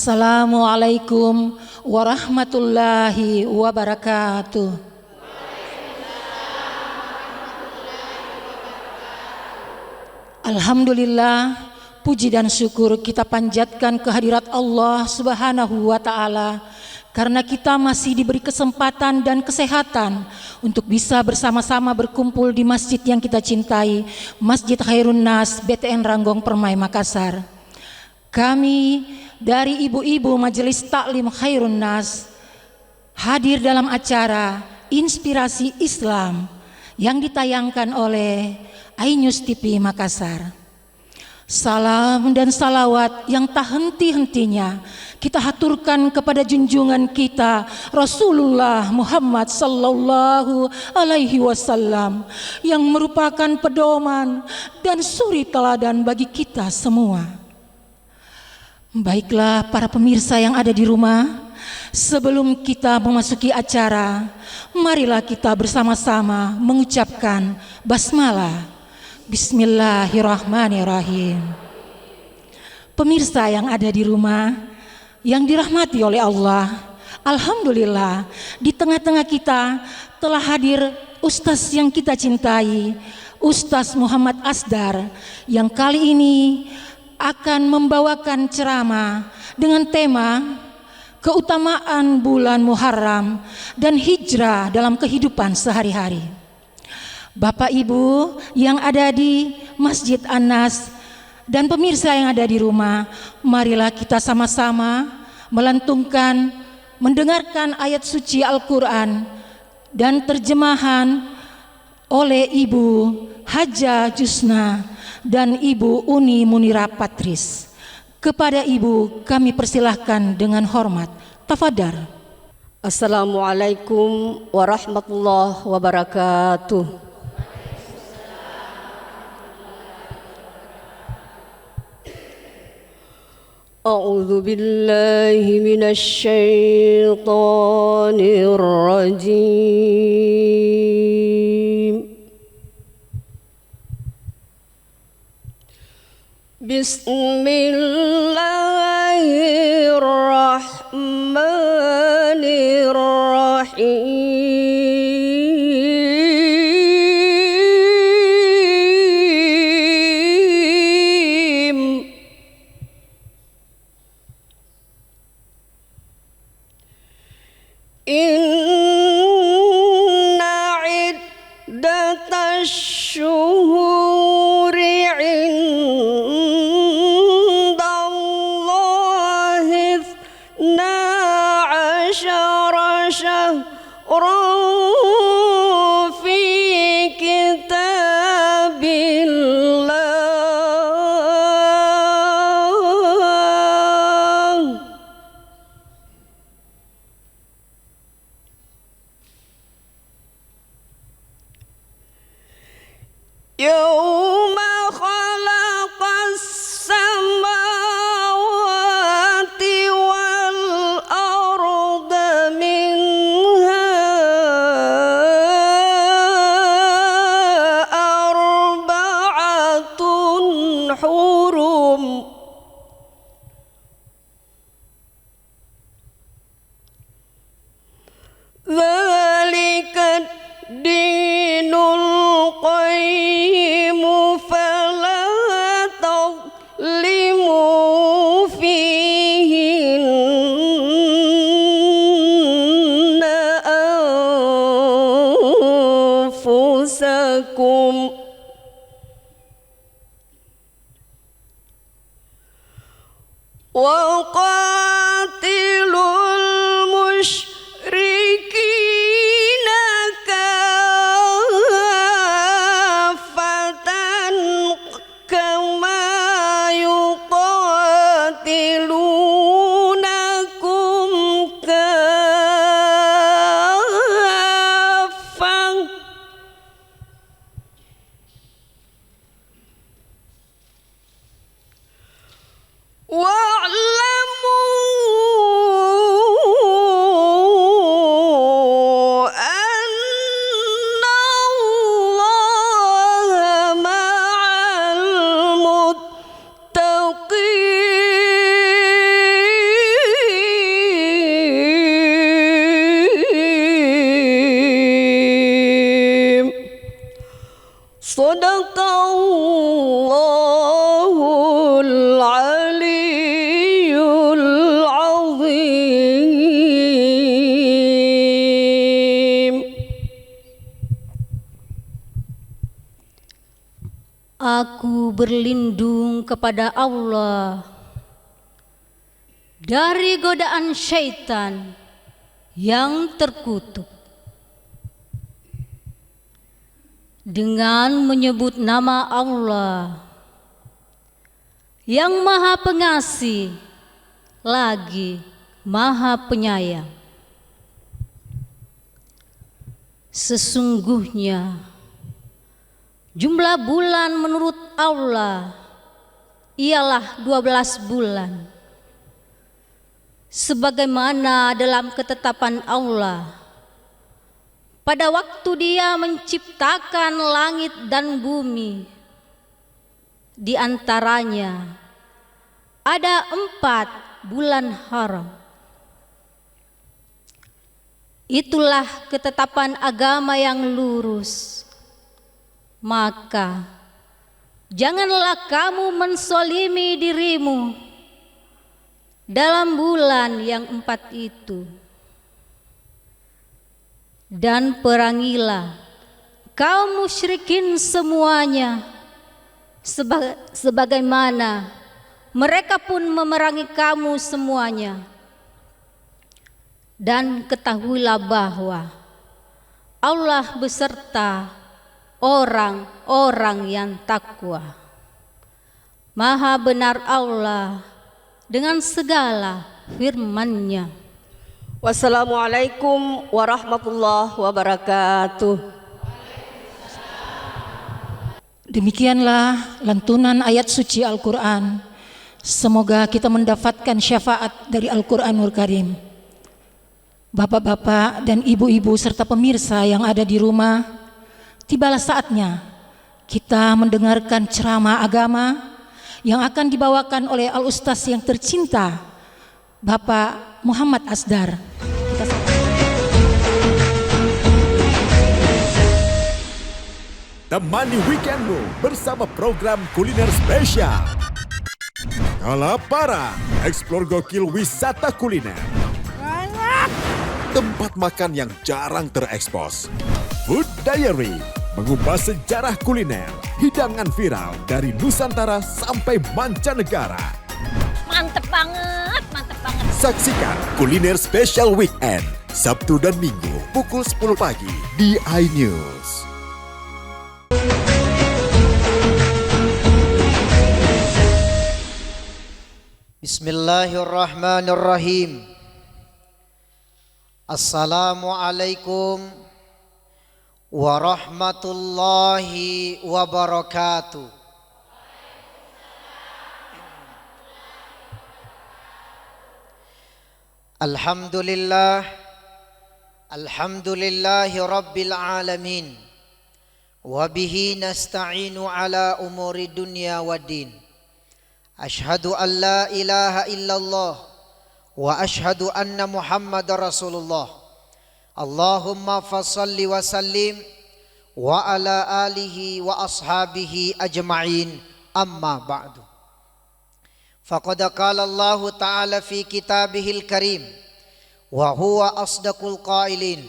Assalamualaikum warahmatullahi wabarakatuh. Alhamdulillah, puji dan syukur kita panjatkan kehadirat Allah Subhanahu wa Ta'ala, karena kita masih diberi kesempatan dan kesehatan untuk bisa bersama-sama berkumpul di masjid yang kita cintai, Masjid Khairun Nas BTN Ranggong Permai Makassar. Kami dari ibu-ibu Majelis Taklim Khairun Nas hadir dalam acara Inspirasi Islam yang ditayangkan oleh iNews TV Makassar. Salam dan salawat yang tak henti-hentinya kita haturkan kepada junjungan kita Rasulullah Muhammad sallallahu alaihi wasallam yang merupakan pedoman dan suri teladan bagi kita semua. Baiklah para pemirsa yang ada di rumah, sebelum kita memasuki acara, marilah kita bersama-sama mengucapkan basmalah. Bismillahirrahmanirrahim. Pemirsa yang ada di rumah, yang dirahmati oleh Allah, alhamdulillah di tengah-tengah kita telah hadir Ustaz yang kita cintai, Ustaz Muhammad Asdar, yang kali ini akan membawakan ceramah dengan tema keutamaan bulan Muharram dan hijrah dalam kehidupan sehari-hari. Bapak Ibu yang ada di Masjid An-Nas dan pemirsa yang ada di rumah, marilah kita sama-sama melantunkan, mendengarkan ayat suci Al-Quran dan terjemahan oleh Ibu Haja Jusna dan Ibu Uni Munira Patris. Kepada Ibu kami persilahkan dengan hormat. Tafadhal. Assalamualaikum warahmatullahi wabarakatuh. A'udzu billahi minasy syaithanir rajim. Bismillahirrahmanirrahim. Inna iddatash syuhuri indallahi ithna asyara syahran fi kitabillah Yawma khalaqas samawati wal arda minha arba'atun hurum Dzalika dinul qayyim fala tadlimu fihinna anfusakum wa qatilul musyrikina kafatan Sadaqallahul aliyyul azim. Aku berlindung kepada Allah dari godaan syaitan yang terkutuk dengan menyebut nama Allah yang Maha Pengasih lagi Maha Penyayang. Sesungguhnya jumlah bulan menurut Allah ialah 12 bulan, sebagaimana dalam ketetapan Allah pada waktu Dia menciptakan langit dan bumi. Di antaranya ada 4 bulan haram. Itulah ketetapan agama yang lurus. Maka janganlah kamu mensolimi dirimu dalam bulan yang 4 itu, dan perangilah kaum musyrikin semuanya sebagaimana mereka pun memerangi kamu semuanya. Dan ketahuilah bahwa Allah beserta orang-orang yang takwa. Maha benar Allah dengan segala firman-Nya. Wassalamualaikum warahmatullahi wabarakatuh. Demikianlah lantunan ayat suci Al-Quran. Semoga kita mendapatkan syafaat dari Al-Quranul Karim. Bapak-bapak dan ibu-ibu serta pemirsa yang ada di rumah, tibalah saatnya kita mendengarkan ceramah agama yang akan dibawakan oleh Al-Ustaz yang tercinta, Bapak Muhammad Asdar. Temani weekendmu bersama program kuliner spesial. Kalapara, eksplor gokil wisata kuliner. Tempat makan yang jarang terekspos. Food Diary, mengupas sejarah kuliner, hidangan viral dari Nusantara sampai mancanegara. Mantep banget, mantep banget. Saksikan Kuliner Spesial Weekend, Sabtu dan Minggu pukul 10 pagi di iNews. Bismillahirrahmanirrahim. Assalamualaikum warahmatullahi wabarakatuh. Alhamdulillah, alhamdulillahi rabbil alamin. Wabihi nasta'inu ala umuri dunya waddin. Ashhadu an la ilaha illallah wa ashhadu anna Muhammadar Rasulullah. Allahumma fassalli wa sallim wa ala alihi wa ashabihi ajma'in, amma ba'du. Faqad qala Allah ta'ala fi kitabihil karim wa huwa asdaqul qailin.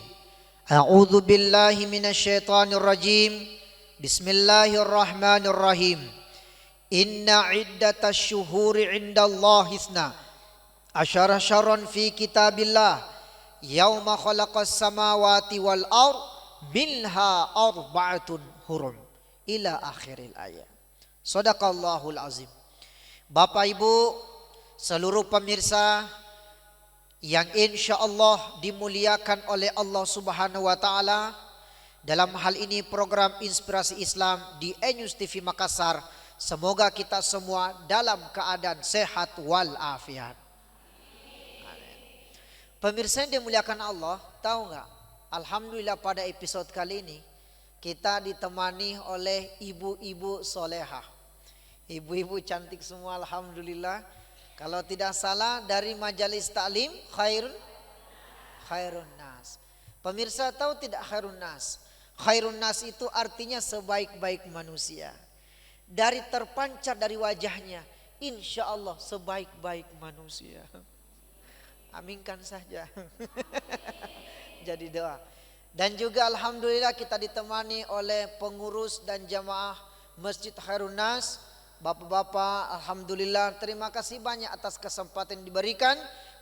A'udzu billahi minasyaitonir rajim. Bismillahirrahmanirrahim. Inna iddatash syuhuri 'indallahi isna asyara syarran fi kitabillah yauma khalaqas samawati wal ard minha arba'atun hurum ila akhiril ayat. Shadaqallahul azim. Bapak Ibu, seluruh pemirsa yang insyaallah dimuliakan oleh Allah Subhanahu wa taala, dalam hal ini program Inspirasi Islam di iNews TV Makassar, semoga kita semua dalam keadaan sehat wal afiat. Pemirsa yang dimuliakan Allah, tahu nggak? Alhamdulillah pada episode kali ini kita ditemani oleh ibu-ibu solehah. Ibu-ibu cantik semua, alhamdulillah. Kalau tidak salah dari majelis taklim khairun nas. Pemirsa tahu tidak khairun nas? Khairun nas itu artinya sebaik-baik manusia. Dari terpancar dari wajahnya, insya Allah sebaik-baik manusia. Aminkan saja. Jadi doa. Dan juga alhamdulillah kita ditemani oleh pengurus dan jamaah Masjid Khairun Nas. Bapak-bapak, alhamdulillah terima kasih banyak atas kesempatan yang diberikan.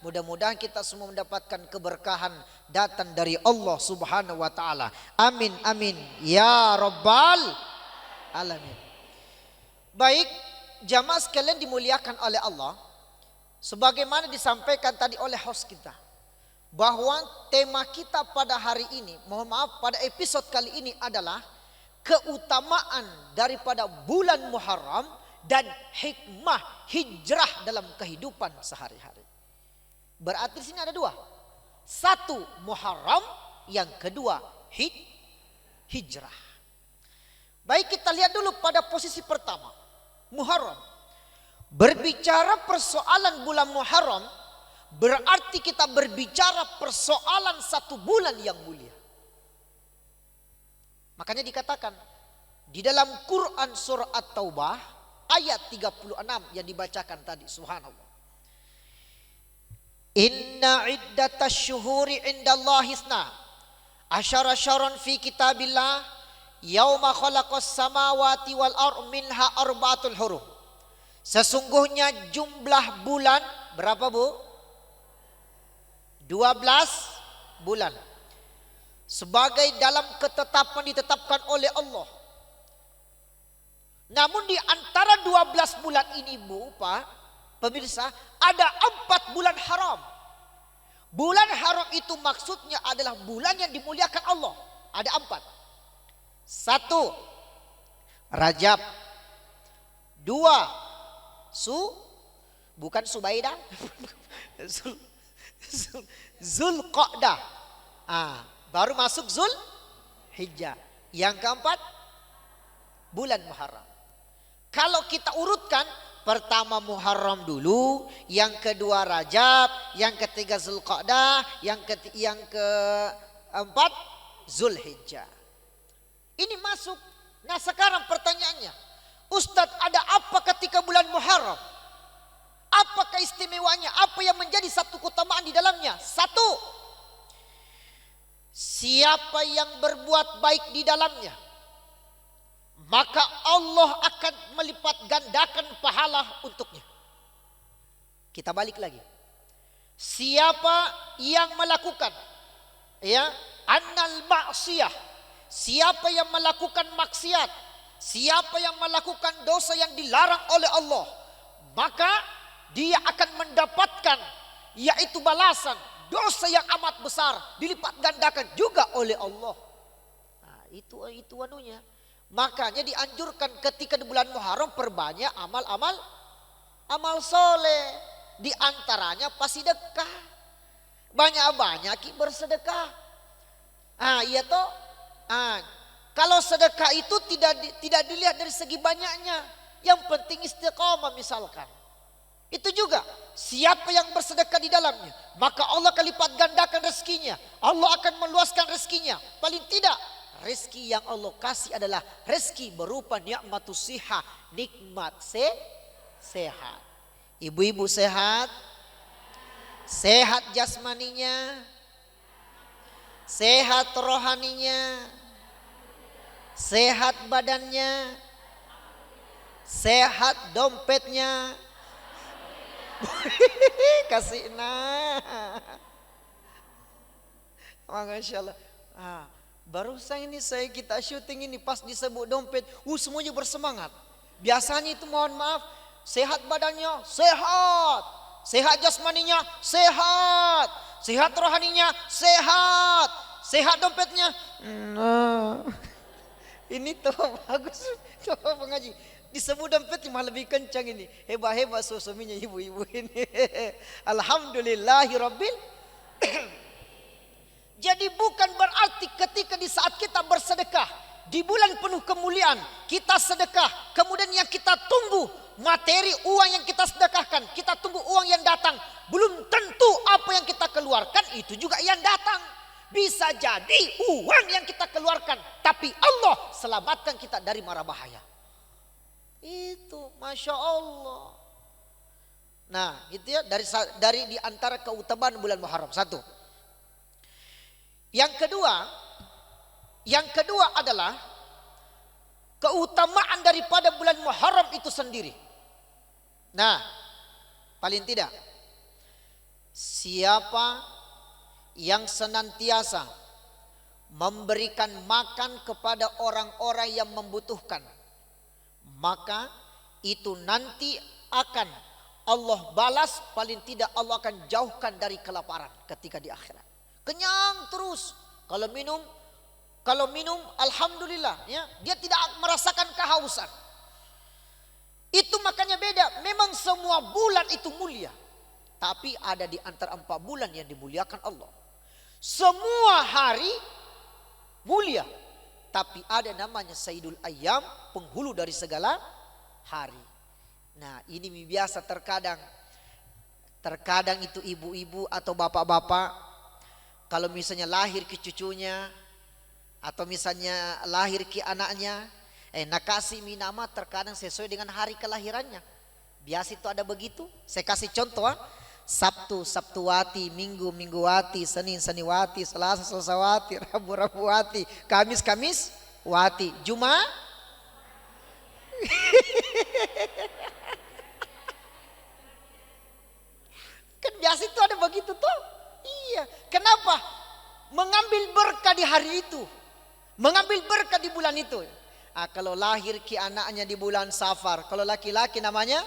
Mudah-mudahan kita semua mendapatkan keberkahan datang dari Allah Subhanahu wa taala. Amin amin ya rabbal alamin. Baik, jamaah sekalian dimuliakan oleh Allah. Sebagaimana disampaikan tadi oleh host kita, bahwa tema kita pada hari ini, mohon maaf pada episode kali ini adalah keutamaan daripada bulan Muharram dan hikmah hijrah dalam kehidupan sehari-hari. Berarti di sini ada dua. Satu Muharram, yang kedua hijrah. Baik, kita lihat dulu pada posisi pertama, Muharram. Berbicara persoalan bulan Muharram berarti kita berbicara persoalan satu bulan yang mulia. Makanya dikatakan di dalam Quran surah At-Taubah ayat 36 yang dibacakan tadi, subhanallah. Inna iddatasy syuhuri indallahi isna asyara syahran fi kitabillah yauma khalaqas samawati wal ardh minha arba'atul hurum. Sesungguhnya jumlah bulan berapa, Bu? 12 bulan sebagai dalam ketetapan ditetapkan oleh Allah. Namun di antara 12 bulan ini, Bu, Pak, pemirsa, ada 4 bulan haram. Bulan haram itu maksudnya adalah bulan yang dimuliakan Allah. Ada 4. 1 Rajab. 2 bukan Subaidah. Zulqa'dah. Baru masuk Zulhijjah. Yang keempat bulan Muharram. Kalau kita urutkan, pertama Muharram dulu, yang kedua Rajab, yang ketiga Zulqa'dah, yang keempat Zulhijjah. Ini masuk. Nah, sekarang pertanyaannya, Ustadz, ada apa ketika bulan Muharram? Apa keistimewanya? Apa yang menjadi satu keutamaan di dalamnya? 1, siapa yang berbuat baik di dalamnya, maka Allah akan melipat gandakan pahala untuknya. Kita balik lagi. Siapa yang melakukan annal ma'siyah, siapa yang melakukan maksiat, siapa yang melakukan dosa yang dilarang oleh Allah, maka dia akan mendapatkan yaitu balasan dosa yang amat besar, dilipat gandakan juga oleh Allah. Nah, itu anunya. Makanya dianjurkan ketika di bulan Muharram perbanyak amal soleh. Di antaranya pasti sedekah. Banyak-banyak bersedekah. Iya toh. Kalau sedekah itu tidak dilihat dari segi banyaknya. Yang penting istiqamah misalkan. Itu juga siapa yang bersedekah di dalamnya, maka Allah akan lipat gandakan rezekinya. Allah akan meluaskan rezekinya. Paling tidak rezeki yang Allah kasih adalah rezeki berupa nikmatus siha, nikmat sehat. Ibu-ibu sehat, sehat jasmaninya, sehat rohaninya, sehat badannya, sehat dompetnya. Kasih Masya Allah. Barusan ini kita syuting ini pas disebut dompet, semuanya bersemangat. Biasanya itu mohon maaf, sehat badannya, sehat, sehat jasmaninya, sehat, sehat rohaninya, sehat, sehat dompetnya. Ini tuh bagus, coba pengaji. Disebut dompet malah lebih kencang ini. Hebat-hebat suaminya ibu-ibu ini. Alhamdulillahirabbil. Jadi bukan berarti ketika di saat kita bersedekah di bulan penuh kemuliaan, kita sedekah, kemudian yang kita tunggu materi uang yang kita sedekahkan, kita tunggu uang yang datang, belum tentu apa yang kita keluarkan itu juga yang datang. bisa jadi uang yang kita keluarkan, tapi Allah selamatkan kita dari mara bahaya. Itu Masya Allah. Nah itu ya, dari di antara keutamaan bulan Muharram. Satu. Yang kedua adalah keutamaan daripada bulan Muharram itu sendiri. Nah, paling tidak siapa yang senantiasa memberikan makan kepada orang-orang yang membutuhkan, maka itu nanti akan Allah balas, paling tidak Allah akan jauhkan dari kelaparan ketika di akhirat. Kenyang terus. Kalau minum alhamdulillah ya, dia tidak merasakan kehausan. Itu makanya beda. Memang semua bulan itu mulia, tapi ada di antara 4 bulan yang dimuliakan Allah. Semua hari mulia, tapi ada namanya Sayyidul Ayyam, penghulu dari segala hari. Nah ini biasa terkadang itu ibu-ibu atau bapak-bapak kalau misalnya lahir ke cucunya atau misalnya lahir ke anaknya, nak kasih nama terkadang sesuai dengan hari kelahirannya. Biasa itu ada begitu. Saya kasih contoh. Sabtu Sabtuwati, Minggu Mingguwati, Senin Seniwati, Selasa Selasawati, Rabu Rabuwati, Kamis Kamiswati, Jumat kan biasa itu ada begitu tuh. Iya. Kenapa? Mengambil berkah di hari itu, mengambil berkah di bulan itu. Kalau lahir ki anaknya di bulan Safar, kalau laki-laki namanya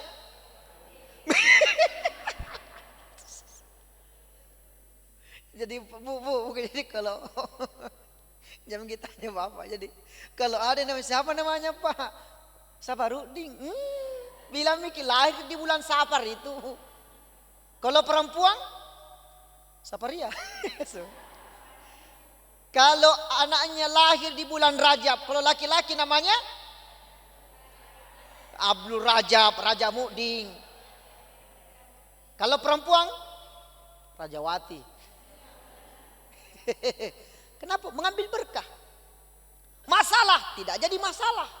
jadi bu, jadi kalau jangan kita tanya bapak. Jadi kalau ada namanya siapa namanya Pak Safarudin, bilang Miki lahir di bulan Safar itu. Kalau perempuan Safaria. Kalau anaknya lahir di bulan Rajab, kalau laki-laki namanya Abdul Rajab, Raja Muding. Kalau perempuan Rajawati. Kenapa? Mengambil berkah. Masalah tidak jadi masalah.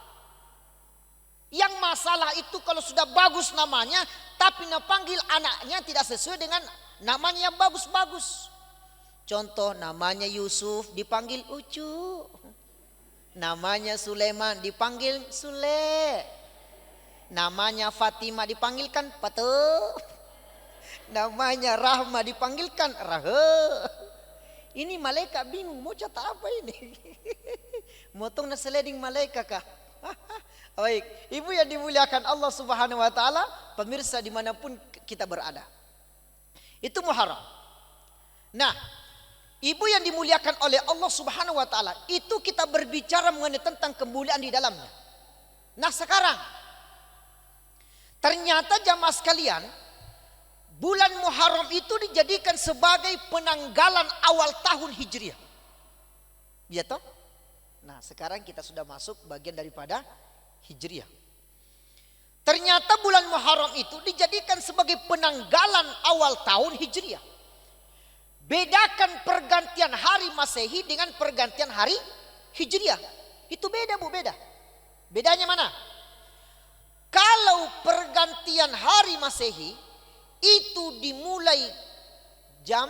Yang masalah itu kalau sudah bagus namanya, tapi panggil anaknya tidak sesuai dengan namanya yang bagus-bagus. Contoh namanya Yusuf dipanggil Ucu, namanya Sulaiman dipanggil Sule, namanya Fatimah dipanggilkan Patu, namanya Rahma dipanggilkan Rahe. Ini malaikat bingung mau cata apa ini. Motong na seleding malaikat kah? Baik, ibu yang dimuliakan Allah Subhanahu wa taala, pemirsa dimanapun kita berada. Itu Muharram. Nah, ibu yang dimuliakan oleh Allah Subhanahu wa taala, itu kita berbicara mengenai tentang kemuliaan di dalamnya. Nah, sekarang ternyata jamaah sekalian, bulan Muharram itu dijadikan sebagai penanggalan awal tahun Hijriah. Ya toh? Nah, sekarang kita sudah masuk bagian daripada Hijriah. Ternyata bulan Muharram itu dijadikan sebagai penanggalan awal tahun Hijriah. Bedakan pergantian hari Masehi dengan pergantian hari Hijriah. Itu beda Bu, beda. Bedanya mana? Kalau pergantian hari Masehi itu dimulai jam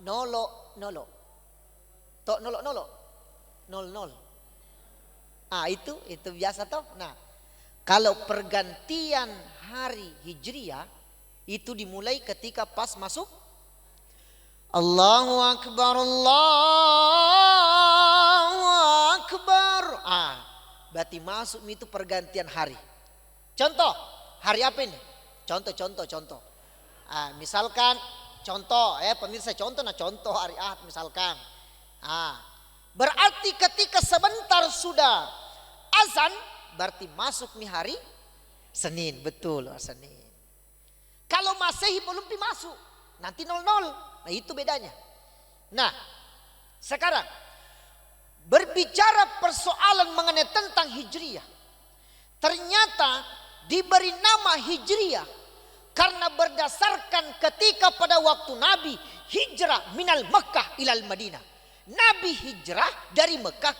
00. Tok 00. Itu biasa toh. Nah, kalau pergantian hari Hijriah itu dimulai ketika pas masuk Allahu Akbar, Allahu Akbar. Berarti masuk itu pergantian hari. Contoh, hari apa ini? Contoh. Misalkan contoh pemirsa contoh hari Ahad misalkan. Berarti ketika sebentar sudah azan berarti masuk nih hari Senin, betul Senin. Kalau Masehi belum masuk, nanti 00. Nah itu bedanya. Nah sekarang berbicara persoalan mengenai tentang Hijriah. Ternyata diberi nama Hijriah karena berdasarkan ketika pada waktu Nabi hijrah minal Makkah ilal Madinah. Nabi hijrah dari Mekah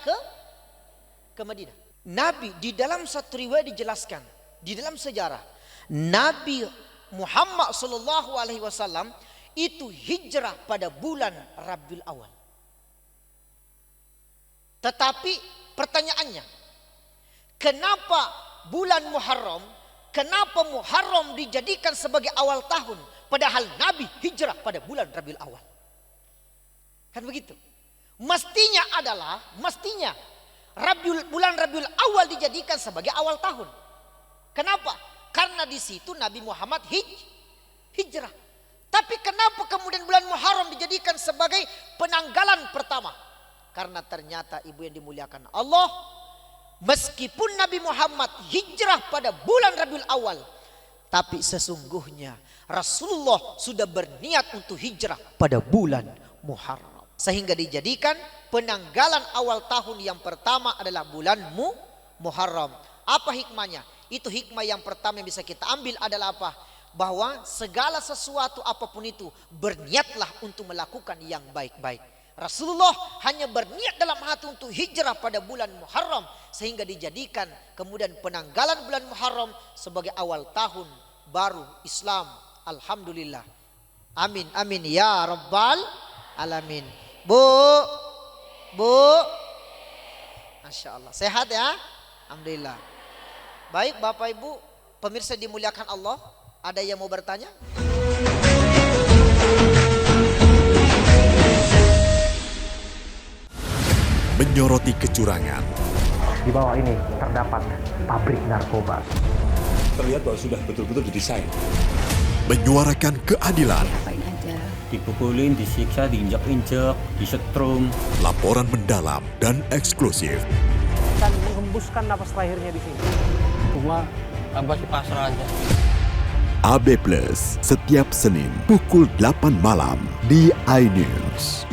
ke Madinah. Nabi di dalam satu riwayat dijelaskan, di dalam sejarah Nabi Muhammad sallallahu alaihi wasallam itu hijrah pada bulan Rabiul Awal. Tetapi pertanyaannya, kenapa bulan Muharram, kenapa Muharram dijadikan sebagai awal tahun padahal Nabi hijrah pada bulan Rabiul Awal? Kan begitu. Mestinya bulan Rabiul Awal dijadikan sebagai awal tahun. Kenapa? Karena di situ Nabi Muhammad hijrah. Tapi kenapa kemudian bulan Muharram dijadikan sebagai penanggalan pertama? Karena ternyata ibu yang dimuliakan Allah, meskipun Nabi Muhammad hijrah pada bulan Rabiul Awal, tapi sesungguhnya Rasulullah sudah berniat untuk hijrah pada bulan Muharram. Sehingga dijadikan penanggalan awal tahun yang pertama adalah bulan Muharram. Apa hikmahnya? Itu hikmah yang pertama yang bisa kita ambil adalah apa? Bahwa segala sesuatu apapun itu berniatlah untuk melakukan yang baik-baik. Rasulullah hanya berniat dalam hati untuk hijrah pada bulan Muharram, sehingga dijadikan kemudian penanggalan bulan Muharram sebagai awal tahun baru Islam. Alhamdulillah. Amin amin ya rabbal alamin. Bu, Masya Allah, sehat ya? Alhamdulillah. Baik Bapak Ibu, pemirsa dimuliakan Allah, ada yang mau bertanya? Menyoroti kecurangan. Di bawah ini terdapat pabrik narkoba. Terlihat bahwa sudah betul-betul didesain. Menyuarakan keadilan. Dipukulin, disiksa, diinjak-injak, disetrum. Laporan mendalam dan eksklusif. Dan menghembuskan napas terakhirnya di sini. Cuma abah sih pasrah aja. AB Plus setiap Senin pukul 8 malam di iNews.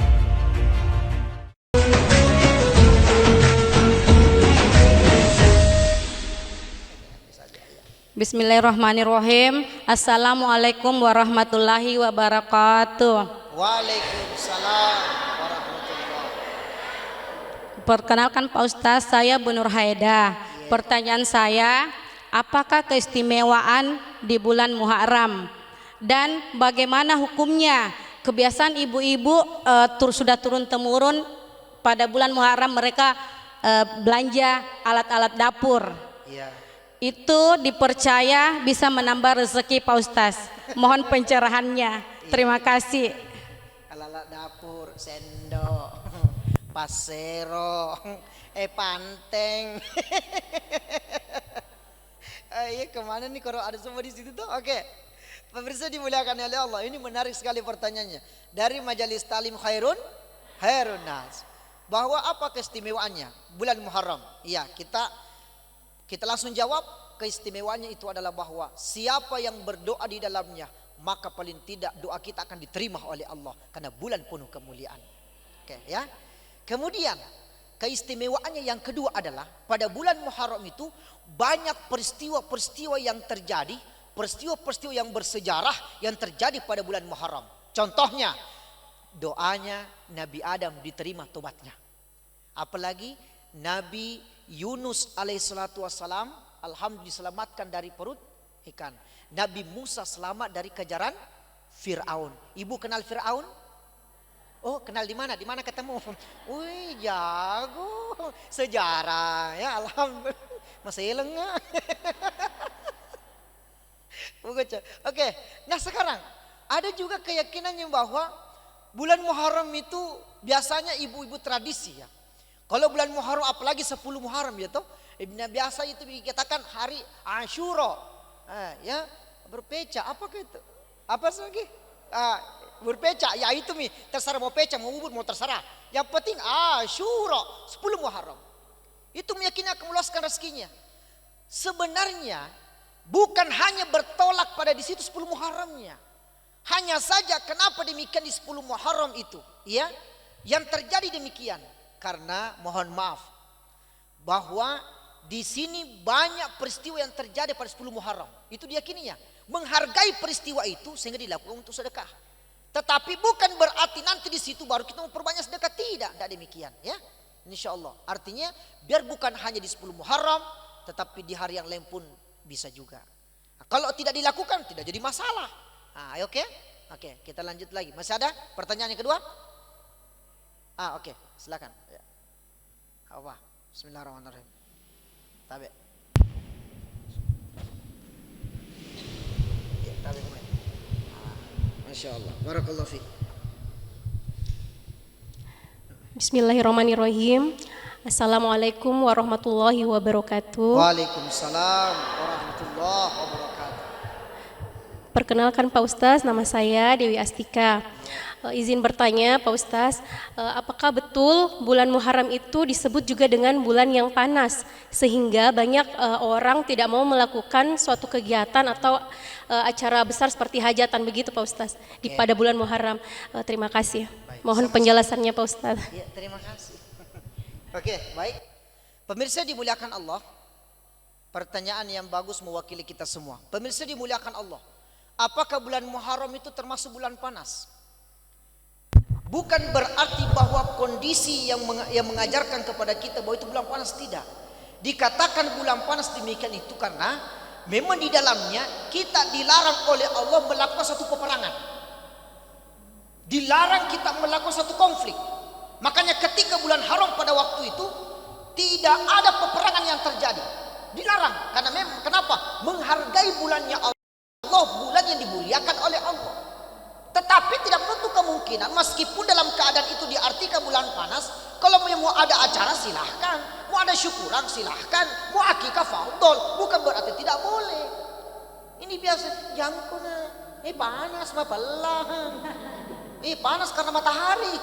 Bismillahirrahmanirrahim. Assalamualaikum warahmatullahi wabarakatuh. Waalaikumsalam warahmatullahi. Perkenalkan Pak Ustaz, saya Bu Nur Haida. Pertanyaan saya, apakah keistimewaan di bulan Muharram dan bagaimana hukumnya? Kebiasaan ibu-ibu sudah turun-temurun pada bulan Muharram mereka belanja alat-alat dapur. Iya. Itu dipercaya bisa menambah rezeki Pak Ustaz. Mohon pencerahannya. Terima kasih. Alat dapur, sendok, pasero, panteng. Iya, kemana nih kalau ada semua di situ tuh? Oke. Pemirsa dimuliakan oleh Allah, ini menarik sekali pertanyaannya. Dari Majelis Talim Khairun Nas. Bahwa apa keistimewaannya bulan Muharram? Iya, kita langsung jawab. Keistimewaannya itu adalah bahwa siapa yang berdoa di dalamnya, maka paling tidak doa kita akan diterima oleh Allah karena bulan penuh kemuliaan. Oke ya. Kemudian keistimewaannya yang kedua adalah pada bulan Muharram itu banyak peristiwa-peristiwa yang terjadi, peristiwa-peristiwa yang bersejarah yang terjadi pada bulan Muharram. Contohnya doanya Nabi Adam diterima tobatnya. Apalagi Nabi Yunus alaihissalatu wassalam alhamdulillah diselamatkan dari perut ikan. Nabi Musa selamat dari kejaran Fir'aun. Ibu kenal Fir'aun? Oh, kenal di mana? Di mana ketemu? Wih, jago sejarah ya, alhamdulillah. Masih lengah. Oke, nah sekarang ada juga keyakinannya bahwa bulan Muharram itu biasanya ibu-ibu tradisi ya. Kalau bulan Muharram apalagi 10 Muharram ya toh, biasa itu dikatakan hari Asyura. Ya, berpeca apakah itu? Apa lagi? Berpeca, ya itu mi, terserah mau peca, mau ubur, mau terserah. Yang penting Asyura 10 Muharram. Itu meyakini akan meluaskan rezekinya. Sebenarnya bukan hanya bertolak pada di situ 10 Muharramnya. Hanya saja kenapa demikian di 10 Muharram itu, ya? Yang terjadi demikian karena mohon maaf bahwa di sini banyak peristiwa yang terjadi pada 10 Muharram. Itu diyakininya. Menghargai peristiwa itu sehingga dilakukan untuk sedekah. Tetapi bukan berarti nanti di situ baru kita memperbanyak sedekah, tidak demikian ya. Insya Allah. Artinya biar bukan hanya di 10 Muharram, tetapi di hari yang lain pun bisa juga. Nah, kalau tidak dilakukan tidak jadi masalah. Nah, oke, kita lanjut lagi. Masih ada pertanyaan yang kedua? Oke, silakan. Ya. Apa? Bismillahirrahmanirrahim. Tabe. Ya, tabe kemarin. Masya Allah. Barakallahu fiik. Bismillahirrahmanirrahim. Assalamualaikum warahmatullahi wabarakatuh. Waalaikumsalam warahmatullahi wabarakatuh. Perkenalkan Pak Ustaz, nama saya Dewi Astika. Izin bertanya Pak Ustaz, apakah betul bulan Muharram itu disebut juga dengan bulan yang panas sehingga banyak orang tidak mau melakukan suatu kegiatan atau acara besar seperti hajatan begitu Pak Ustaz pada bulan Muharram? Terima kasih. Mohon penjelasannya Pak Ustaz. Ya, terima kasih. Oke, baik. Pemirsa dimuliakan Allah. Pertanyaan yang bagus mewakili kita semua. Pemirsa dimuliakan Allah. Apakah bulan Muharram itu termasuk bulan panas? Bukan berarti bahwa kondisi yang mengajarkan kepada kita bahwa itu bulan panas, tidak. Dikatakan bulan panas demikian itu karena memang di dalamnya kita dilarang oleh Allah melakukan satu peperangan. Dilarang kita melakukan satu konflik. Makanya ketika bulan haram pada waktu itu tidak ada peperangan yang terjadi. Dilarang karena memang kenapa? Menghargai bulannya Allah, bulan yang dimuliakan oleh Allah. Tetapi tidak menutup kemungkinan meskipun dalam keadaan itu diartikan bulan panas, kalau mau ada acara silahkan, mau ada syukuran silahkan, mau akikah faudol, bukan berarti tidak boleh. Ini biasa jangkuna, panas mah belah, panas karena matahari.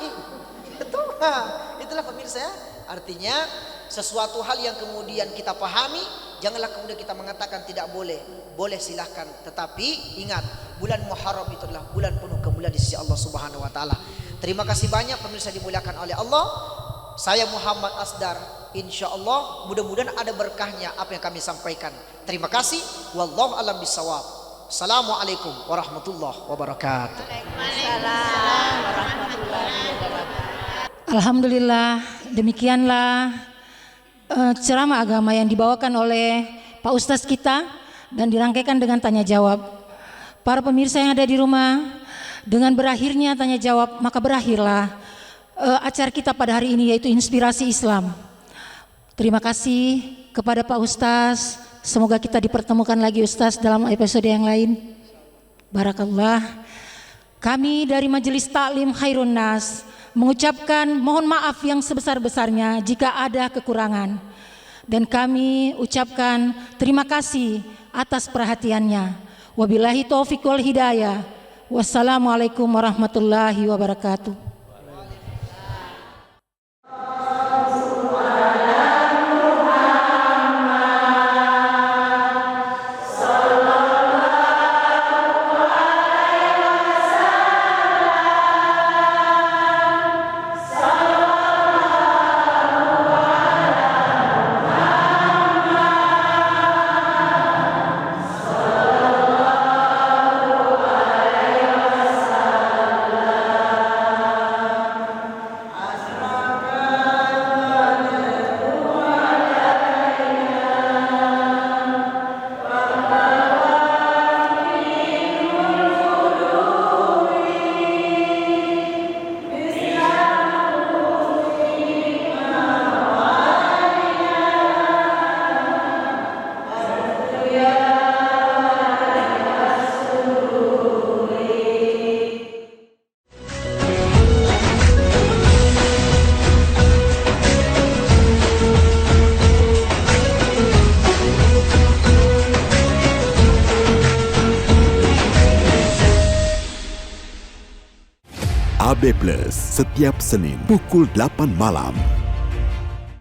Itulah pemirsa ya. Artinya sesuatu hal yang kemudian kita pahami, janganlah kemudian kita mengatakan tidak boleh. Boleh silahkan, tetapi ingat bulan Muharram itu adalah bulan penuh kemuliaan di sisi Allah Subhanahu wa taala. Terima kasih banyak pemirsa dimuliakan oleh Allah. Saya Muhammad Asdar, insya Allah mudah-mudahan ada berkahnya apa yang kami sampaikan. Terima kasih. Wallahu a'lam bishawab. Assalamualaikum warahmatullahi wabarakatuh. Waalaikumsalam warahmatullahi wabarakatuh. Alhamdulillah, demikianlah ceramah agama yang dibawakan oleh Pak Ustadz kita dan dirangkaikan dengan tanya jawab. Para pemirsa yang ada di rumah, dengan berakhirnya tanya jawab maka berakhirlah acara kita pada hari ini, yaitu Inspirasi Islam. Terima kasih kepada Pak Ustadz. Semoga kita dipertemukan lagi Ustadz dalam episode yang lain. Barakallah. Kami dari Majelis Taklim Khairun Nas mengucapkan mohon maaf yang sebesar-besarnya jika ada kekurangan. Dan kami ucapkan terima kasih atas perhatiannya. Wabillahi taufiq wal hidayah. Wassalamualaikum warahmatullahi wabarakatuh. AB Plus setiap Senin pukul 8 malam.